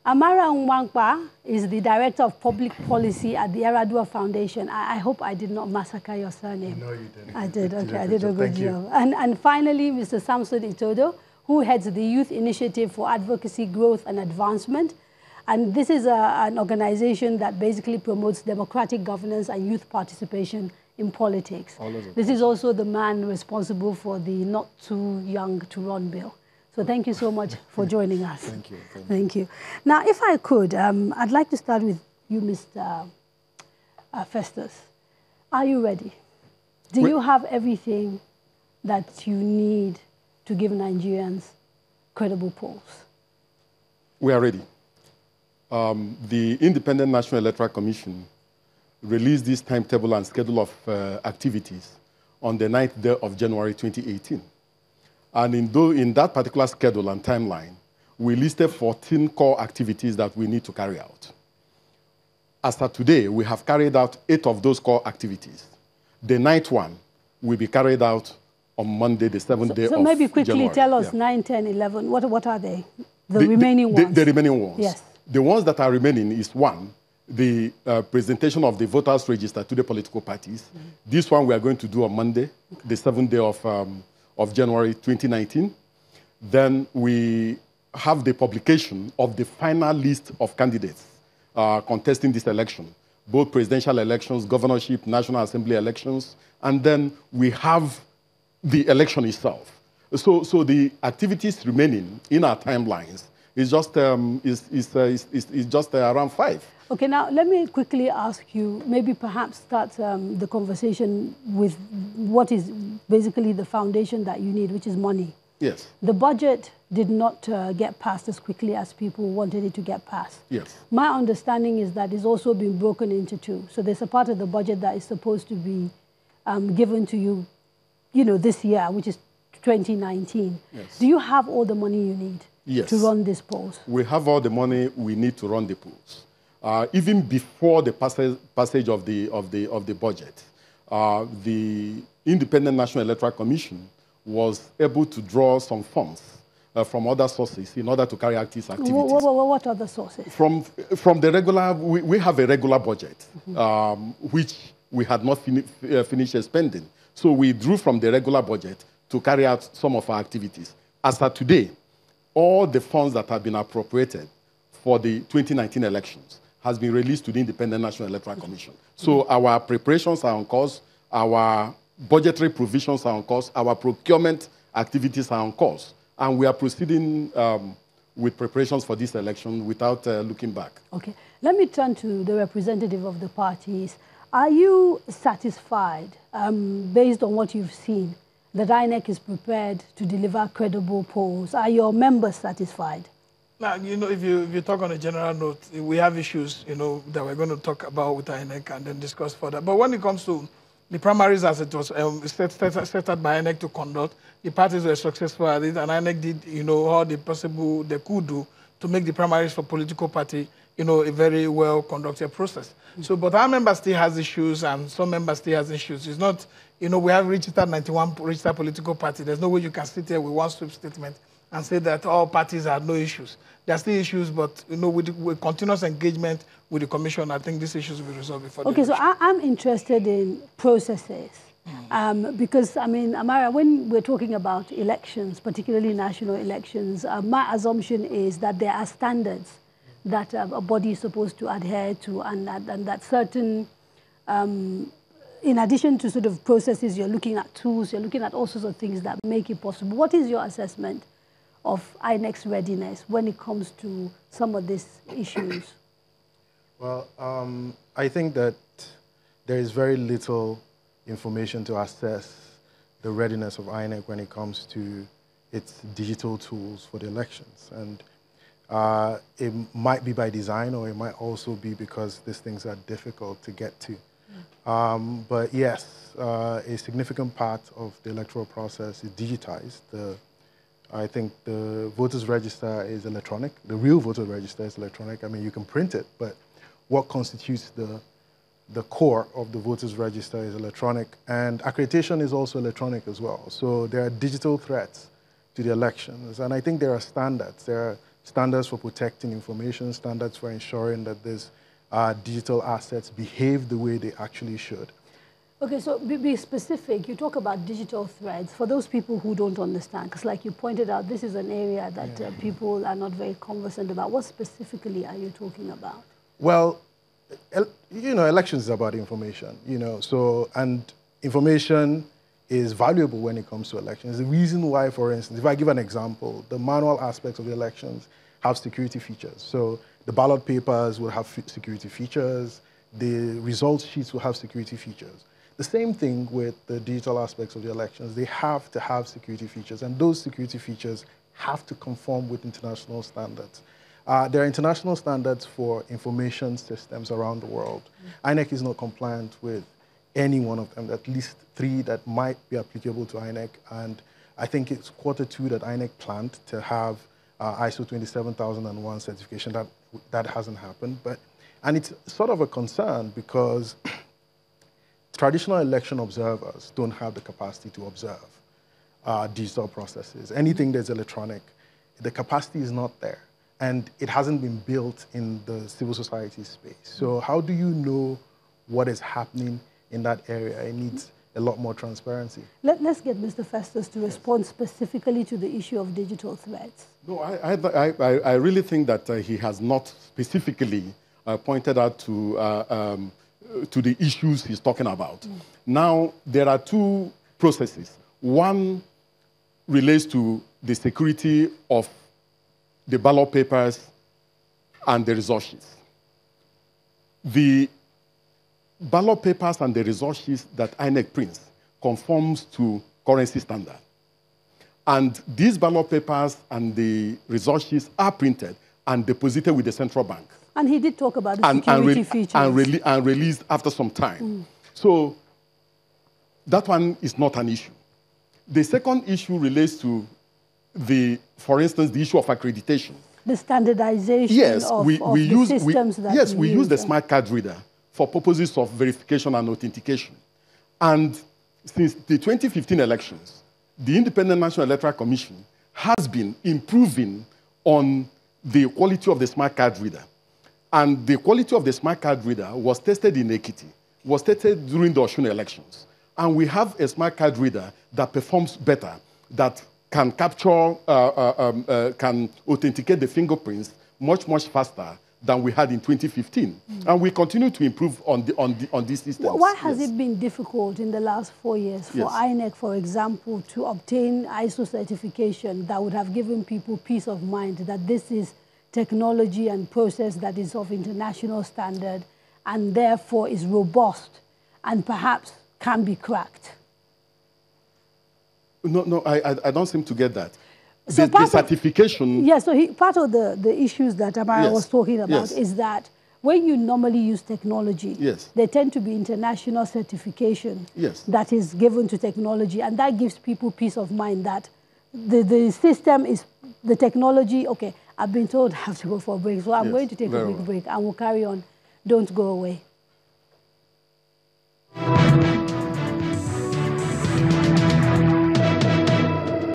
Amara Nwangpa is the Director of Public Policy at the Yaradua Foundation. I hope I did not massacre your surname. No, you didn't. I did, okay, I did a good job. And finally, Mr. Samson Itodo, who heads the Youth Initiative for Advocacy, Growth and Advancement. And this is an organization that basically promotes democratic governance and youth participation in politics. This is also the man responsible for the Not Too Young to Run bill. So thank you so much for joining us. Thank you. Thank you. Now, if I could, I'd like to start with you, Mr. Festus. Are you ready? Do you have everything that you need to give Nigerians credible polls? We are ready. The Independent National Electoral Commission released this timetable and schedule of activities on the 9th day of January 2018. And in that particular schedule and timeline, we listed 14 core activities that we need to carry out. As of today, we have carried out 8 of those core activities. The 9th one will be carried out on Monday, the 7th day of January. So maybe quickly tell us 9, 10, 11. What are they? The remaining ones? The remaining ones. Yes. The ones that are remaining is 1, the presentation of the voters register to the political parties. This one we are going to do on Monday, the 7th day of January 2019. Then we have the publication of the final list of candidates contesting this election, both presidential elections, governorship, National Assembly elections, and then we have the election itself. So the activities remaining in our timelines is just around 5. Okay, now let me quickly ask you, maybe perhaps start the conversation with what is basically the foundation that you need, which is money. Yes. The budget did not get passed as quickly as people wanted it to get passed. Yes. My understanding is that it's also been broken into 2. So there's a part of the budget that is supposed to be given to you, this year, which is 2019. Yes. Do you have all the money you need to run these polls? We have all the money we need to run the polls. Even before the passage of the budget, the Independent National Electoral Commission was able to draw some funds from other sources in order to carry out these activities. What other sources? From the regular, we have a regular budget, which we had not finished spending. So we drew from the regular budget to carry out some of our activities. As of today, all the funds that have been appropriated for the 2019 elections has been released to the Independent National Electoral Commission. So our preparations are on course, our budgetary provisions are on course, our procurement activities are on course, and we are proceeding with preparations for this election without looking back. Okay. Let me turn to the representative of the parties. Are you satisfied, based on what you've seen, that INEC is prepared to deliver credible polls? Are your members satisfied? Now, if you talk on a general note, we have issues, that we're going to talk about with INEC and then discuss further. But when it comes to the primaries, as it was set out by INEC to conduct, the parties were successful at it, and INEC did, all the possible they could do to make the primaries for political party, a very well-conducted process. So, but our member still has issues, and some members still has issues. It's not, we have registered 91 registered political party. There's no way you can sit here with one sweep statement and say that all parties have no issues. There are still issues, but with continuous engagement with the commission, I think these issues will be resolved before. Okay, so I'm interested in processes. Because, Amara, when we're talking about elections, particularly national elections, my assumption is that there are standards that a body is supposed to adhere to, and that certain, in addition to sort of processes, you're looking at tools, you're looking at all sorts of things that make it possible. What is your assessment of INEC's readiness when it comes to some of these issues? Well, I think that there is very little information to assess the readiness of INEC when it comes to its digital tools for the elections. And it might be by design, or it might also be because these things are difficult to get to. But yes, a significant part of the electoral process is digitized. I think the voters register is electronic. The real voter register is electronic. You can print it, but what constitutes the core of the voters register is electronic, and accreditation is also electronic as well. So there are digital threats to the elections, and I think there are standards. There are standards for protecting information, standards for ensuring that these digital assets behave the way they actually should. Okay, so be specific. You talk about digital threats. For those people who don't understand, because like you pointed out, this is an area that people are not very conversant about. What specifically are you talking about? Well, you know, elections is about information, you know, so, and information is valuable when it comes to elections. The reason why, for instance, if I give an example, the manual aspects of the elections have security features. So the ballot papers will have security features, the results sheets will have security features. The same thing with the digital aspects of the elections. They have to have security features, and those security features have to conform with international standards. There are international standards for information systems around the world. INEC is not compliant with any one of them, at least 3 that might be applicable to INEC, and I think it's Q2 that INEC planned to have ISO 27001 certification. That hasn't happened, and it's sort of a concern because traditional election observers don't have the capacity to observe digital processes. Anything that's electronic, the capacity is not there, and it hasn't been built in the civil society space. So how do you know what is happening in that area? It needs a lot more transparency. Let's get Mr. Festus to respond specifically to the issue of digital threats. No, I really think that he has not specifically pointed out to the issues he's talking about. Now, there are 2 processes. One relates to the security of the ballot papers and the result sheets. The ballot papers and the result sheets that INEC prints conforms to currency standard. And these ballot papers and the result sheets are printed and deposited with the central bank. And he did talk about the security features. And released after some time. So that one is not an issue. The second issue relates to for instance, the issue of accreditation. The standardization of the systems that we use the smart card reader for purposes of verification and authentication. And since the 2015 elections, the Independent National Electoral Commission has been improving on the quality of the smart card reader. And the quality of the smart card reader was tested in Ekiti, was tested during the Osun elections. And we have a smart card reader that performs better, that can capture, can authenticate the fingerprints much, much faster than we had in 2015. And we continue to improve on these systems. Why has it been difficult in the last 4 years for INEC, for example, to obtain ISO certification that would have given people peace of mind that this is technology and process that is of international standard and therefore is robust and perhaps can be cracked? No, I don't seem to get that. So the certification... Yes, so part of the issues that Amara was talking about is that when you normally use technology, there tend to be international certification that is given to technology, and that gives people peace of mind that the system is, the technology, okay, I've been told I have to go for a break, so I'm going to take a quick break, and we'll carry on. Don't go away.